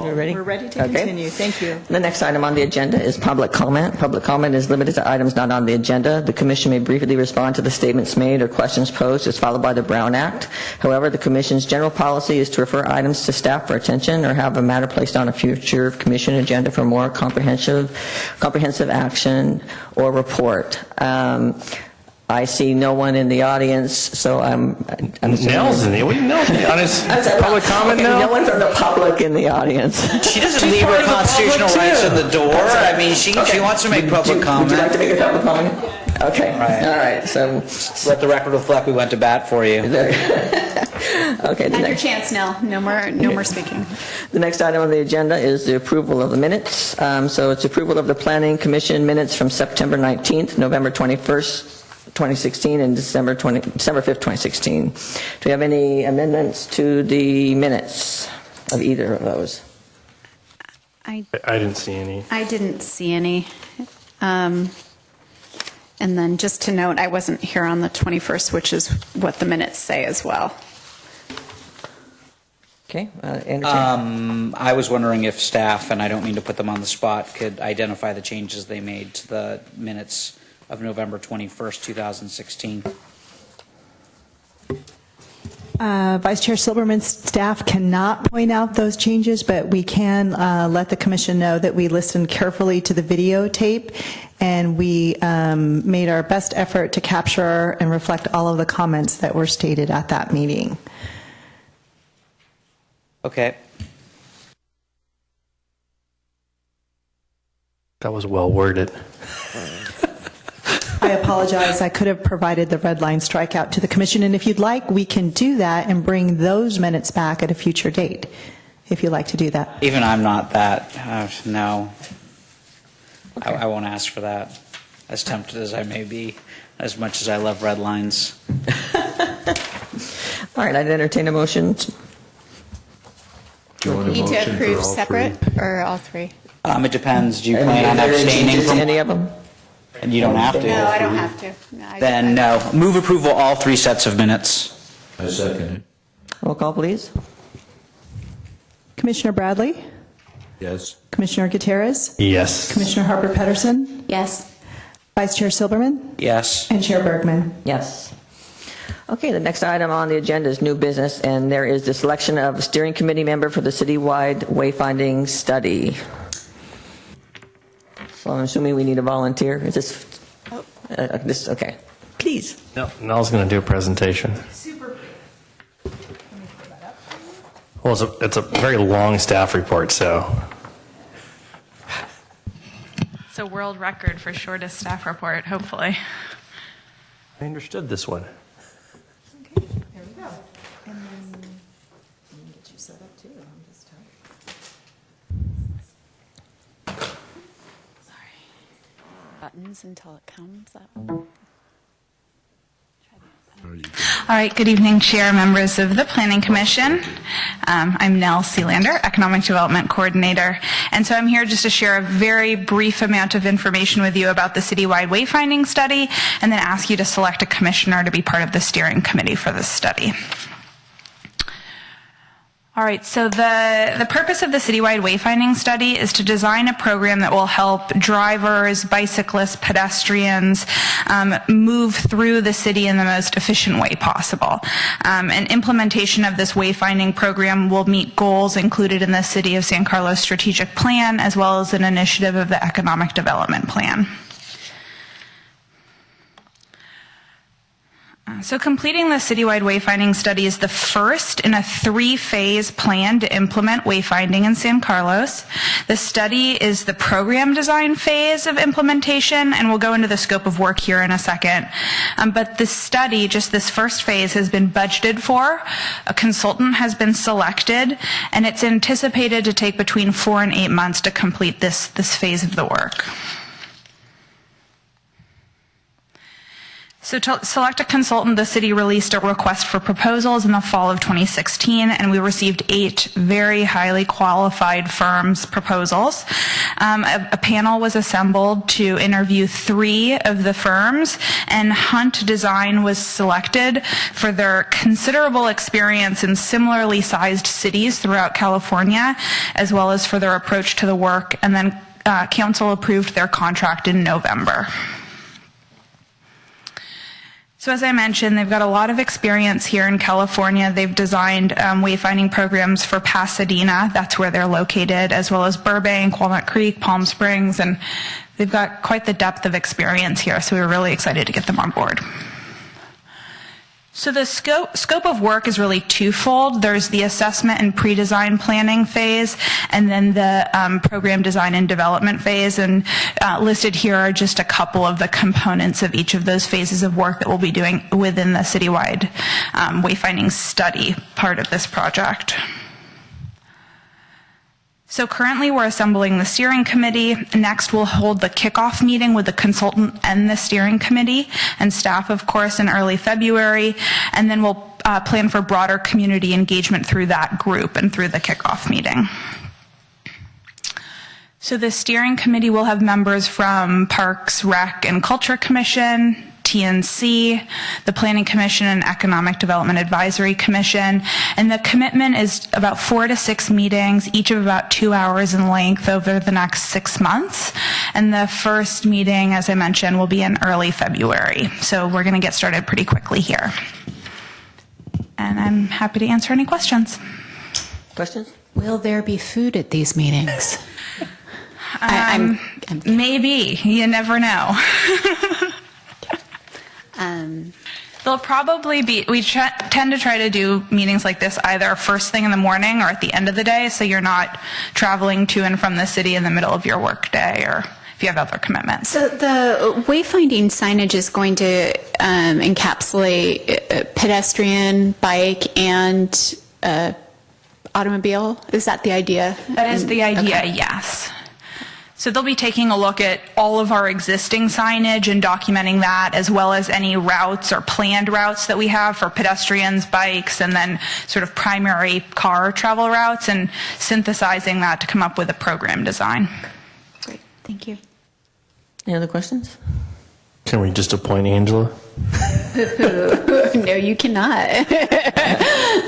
We're ready? We're ready to continue. Thank you. The next item on the agenda is public comment. Public comment is limited to items not on the agenda. The commission may briefly respond to the statements made or questions posed as followed by the Brown Act. However, the commission's general policy is to refer items to staff for attention or have a matter placed on a future commission agenda for more comprehensive action or report. I see no one in the audience, so I'm Nell's in the audience. Public comment now? No one from the public in the audience. She doesn't leave her constitutional rights in the door. I mean, she wants to make public comment. Would you like to make a public comment? Okay. Right. All right. So let the record reflect we went to bat for you. Okay. Had your chance, Nell. No more speaking. The next item on the agenda is the approval of the minutes. So it's approval of the Planning Commission minutes from September 19th, November 21st, 2016, and December 5th, 2016. Do we have any amendments to the minutes of either of those? I didn't see any. I didn't see any. And then just to note, I wasn't here on the 21st, which is what the minutes say as well. Okay. Entertain. I was wondering if staff, and I don't mean to put them on the spot, could identify the changes they made to the minutes of November 21st, 2016. Vice Chair Silberman's staff cannot point out those changes, but we can let the commission know that we listened carefully to the videotape and we made our best effort to capture and reflect all of the comments that were stated at that meeting. Okay. That was well worded. I apologize. I could have provided the red line strikeout to the commission, and if you'd like, we can do that and bring those minutes back at a future date, if you'd like to do that. Even I'm not that. No. Okay. I won't ask for that. As tempted as I may be, as much as I love red lines. All right. I'd entertain a motion. Do you want You a need to motion for approve all separate three? or all three? It depends. Do you Are plan on there any abstaining changes to from any of them? And you don't have to. No, I don't have to. No, Then no. Move approval all three sets of minutes. I second it. Roll call, please. Commissioner Bradley? Yes. Commissioner Gutierrez? Yes. Commissioner Harper Pedersen? Yes. Vice Chair Silberman? Yes. And Chair Bergman? Yes. Okay, the next item on the agenda is new business, and there is the selection of a steering committee member for the citywide wayfinding study. So I'm assuming we need a volunteer. Is this, this, okay. Please. No, Nell's going to do a presentation. Well, it's a very long staff report, so. It's a world record for shortest staff report, hopefully. I understood this one. Okay, there we go. And then let me get you set up too. I'm just Sorry. Buttons until it comes up. All right, good evening, Chair, members of the Planning Commission. I'm Nell Sealander, Economic Development Coordinator, and so I'm here just to share a very brief amount of information with you about the citywide wayfinding study, and then ask you to select a commissioner to be part of the steering committee for this study. All right, so the purpose of the citywide wayfinding study is to design a program that will help drivers, bicyclists, pedestrians move through the city in the most efficient way possible. And implementation of this wayfinding program will meet goals included in the City of San Carlos Strategic Plan, as well as an initiative of the Economic Development Plan. So completing the citywide wayfinding study is the first in a three-phase plan to implement wayfinding in San Carlos. The study is the program design phase of implementation, and we'll go into the scope of work here in a second. But this study, just this first phase, has been budgeted for, a consultant has been selected, and it's anticipated to take between 4 and 8 months to complete this phase of the work. So to select a consultant, the city released a request for proposals in the fall of 2016, and we received 8 very highly qualified firms' proposals. A panel was assembled to interview 3 of the firms, and Hunt Design was selected for their considerable experience in similarly sized cities throughout California, as well as for their approach to the work, and then council approved their contract in November. So as I mentioned, they've got a lot of experience here in California. They've designed wayfinding programs for Pasadena, that's where they're located, as well as Burbank, Walnut Creek, Palm Springs, and they've got quite the depth of experience here, so we were really excited to get them on board. So the scope of work is really twofold. There's the assessment and pre-design planning phase, and then the program design and development phase. And listed here are just a couple of the components of each of those phases of work that we'll be doing within the citywide wayfinding study part of this project. So currently we're assembling the steering committee. Next we'll hold the kickoff meeting with the consultant and the steering committee and staff, of course, in early February. And then we'll plan for broader community engagement through that group and through the kickoff meeting. So the steering committee will have members from Parks, Rec, and Culture Commission, TNC, the Planning Commission, and Economic Development Advisory Commission. And the commitment is about 4 to 6 meetings, each of about 2 hours in length over the next 6 months. And the first meeting, as I mentioned, will be in early February. So we're going to get started pretty quickly here. And I'm happy to answer any questions. Questions? Will there be food at these meetings? Maybe. You never know. They'll probably be, we tend to try to do meetings like this either first thing in the morning or at the end of the day, so you're not traveling to and from the city in the middle of your work day or if you have other commitments. So the wayfinding signage is going to encapsulate pedestrian, bike, and automobile? Is that the idea? That is the idea, Okay. yes. So they'll be taking a look at all of our existing signage and documenting that, as well as any routes or planned routes that we have for pedestrians, bikes, and then sort of primary car travel routes, and synthesizing that to come up with a program design. Great, thank you. Any other questions? Can we just appoint Angela? No, you cannot.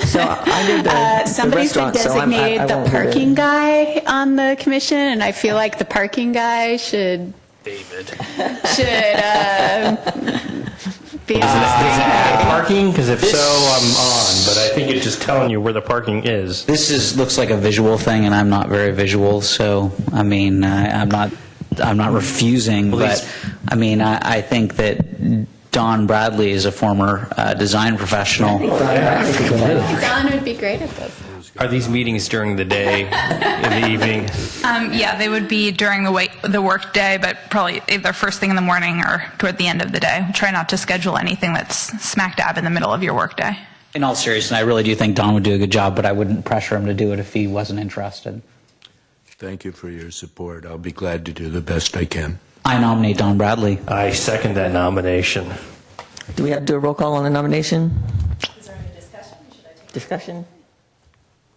So I did the Somebody's been restaurant, so I designated the won't do parking guy on the commission, and I feel like the parking guy should David. be Is it parking? Because if so, I'm on. But I think it's just telling you where the parking is. This looks like a visual thing, and I'm not very visual, so, I mean, I'm not refusing, but, I mean, I think that Don Bradley is a former design professional. Don would be great at this. Are these meetings during the day, in the evening? Yeah, they would be during the work day, but probably either first thing in the morning or toward the end of the day. Try not to schedule anything that's smack dab in the middle of your work day. In all seriousness, I really do think Don would do a good job, but I wouldn't pressure him to do it if he wasn't interested. Thank you for your support. I'll be glad to do the best I can. I nominate Don Bradley. I second that nomination. Do we have to do a roll call on the nomination? Is there any discussion? Discussion?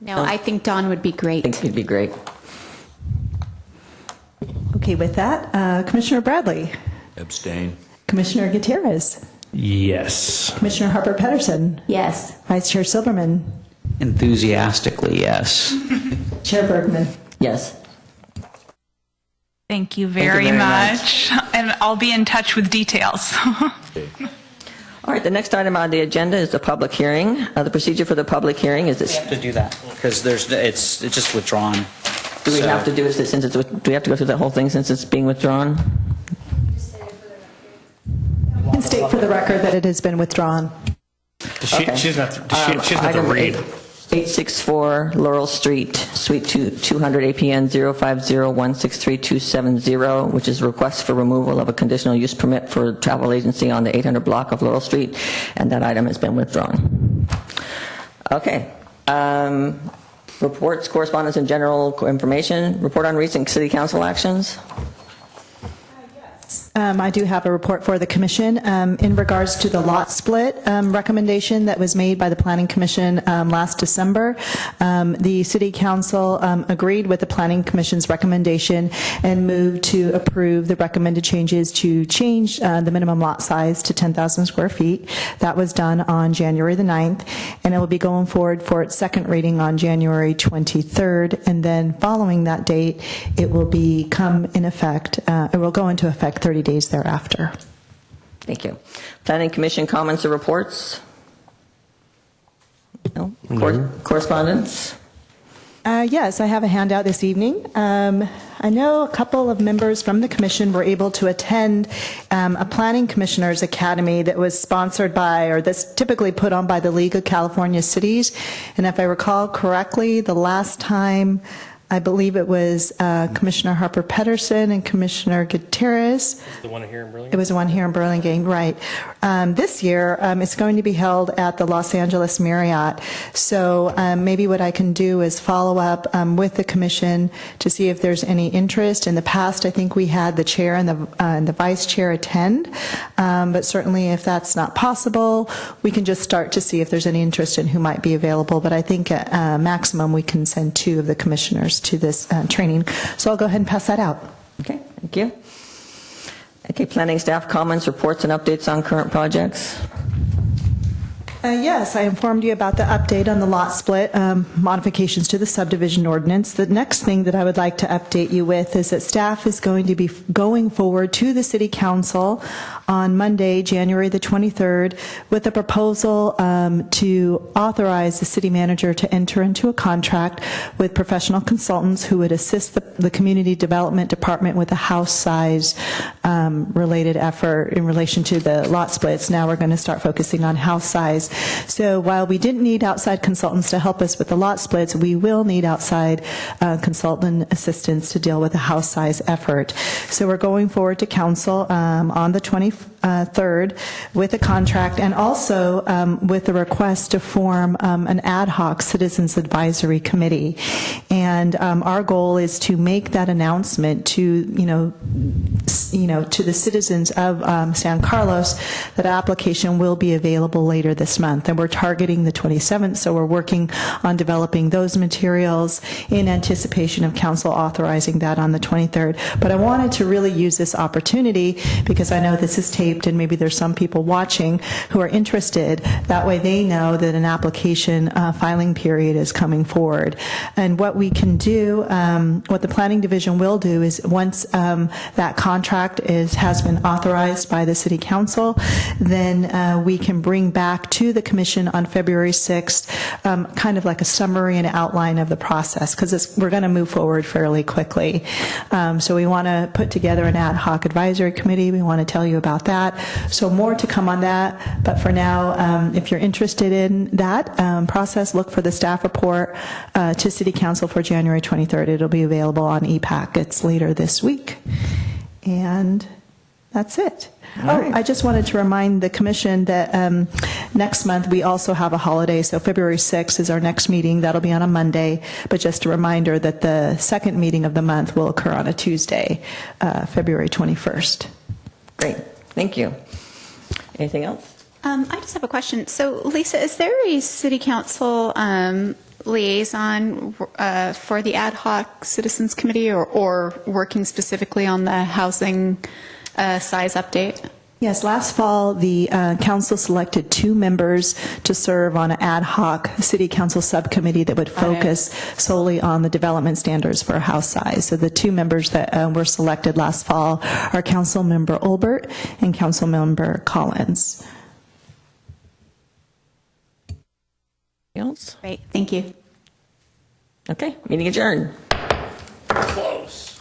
No, I think Don would be I great. think it'd be great. Okay, with that, Commissioner Bradley, Abstain. Commissioner Gutierrez, Yes. Commissioner Harper Pedersen, Yes. Vice Chair Silberman, Enthusiastically, yes. Chair Bergman. Yes. Thank you very, very much. And I'll be in touch with details. All right, the next item on the agenda is the public hearing. The procedure for the public hearing is We this. have to do that, because it's just withdrawn. Do we So- have to do it since it's, do we have to go through that whole thing since it's being withdrawn? And state for the record that it has been withdrawn. Okay. She doesn't have to Item read. 864 Laurel Street, Suite 200 APN 050163270, which is a request for removal of a conditional use permit for travel agency on the 800 block of Laurel Street, and that item has been withdrawn. Okay. Reports, correspondence, and general information. Report on recent city council actions. I do have a report for the commission in regards to the lot split recommendation that was made by the Planning Commission last December. The City Council agreed with the Planning Commission's recommendation and moved to approve the recommended changes to change the minimum lot size to 10,000 square feet. That was done on January the 9th, and it will be going forward for its second reading on January 23rd, and then following that date, it will become in effect, it will go into effect 30 days thereafter. Thank you. Planning Commission comments or reports? No? Correspondence? Yes, I have a handout this evening. I know a couple of members from the commission were able to attend a Planning Commissioners Academy that was sponsored by, or that's typically put on by the League of California Cities. And if I recall correctly, the last time, I believe it was Commissioner Harper Pedersen and Commissioner Gutierrez. The one here in Burlingame? It was the one here in Burlingame, right. This year, it's going to be held at the Los Angeles Marriott. So maybe what I can do is follow up with the commission to see if there's any interest. In the past, I think we had the chair and the vice chair attend. But certainly if that's not possible, we can just start to see if there's any interest in who might be available. But I think at maximum, we can send 2 of the commissioners to this training. So I'll go ahead and pass that out. Okay, thank you. Okay, planning staff comments, reports, and updates on current projects. Yes, I informed you about the update on the lot split, modifications to the subdivision ordinance. The next thing that I would like to update you with is that staff is going to be going forward to the City Council on Monday, January the 23rd, with a proposal to authorize the city manager to enter into a contract with professional consultants who would assist the Community Development Department with a house size related effort in relation to the lot splits. Now we're going to start focusing on house size. So while we didn't need outside consultants to help us with the lot splits, we will need outside consultant assistance to deal with the house size effort. So we're going forward to council on the 23rd with a contract, and also with a request to form an ad hoc citizens advisory committee. And our goal is to make that announcement to to the citizens of San Carlos that application will be available later this month. And we're targeting the 27th, so we're working on developing those materials in anticipation of council authorizing that on the 23rd. But I wanted to really use this opportunity because I know this is taped and maybe there's some people watching who are interested. That way they know that an application filing period is coming forward. And what we can do, what the Planning Division will do is once that contract has been authorized by the City Council, then we can bring back to the Commission on February 6th kind of like a summary and outline of the process, because we're going to move forward fairly quickly. So we want to put together an ad hoc advisory committee. We want to tell you about that. So more to come on that. But for now, if you're interested in that process, look for the staff report to City Council for January 23rd. It'll be available on e-packets later this week. And that's it. I just wanted to remind the Commission that next month we also have a holiday, so February 6th is our next meeting. That'll be on a Monday, but just a reminder that the second meeting of the month will occur on a Tuesday, February 21st. Great, thank you. Anything else? I just have a question. So, Lisa, is there a City Council liaison for the ad hoc citizens committee, or working specifically on the housing size update? Yes, last fall, the council selected 2 members to serve on an ad hoc city council subcommittee that would focus solely on the development standards for house size. So the 2 members that were selected last fall are Council Member Olbert and Council Member Collins. Anything else? Great, thank you. Okay, meeting adjourned. Close.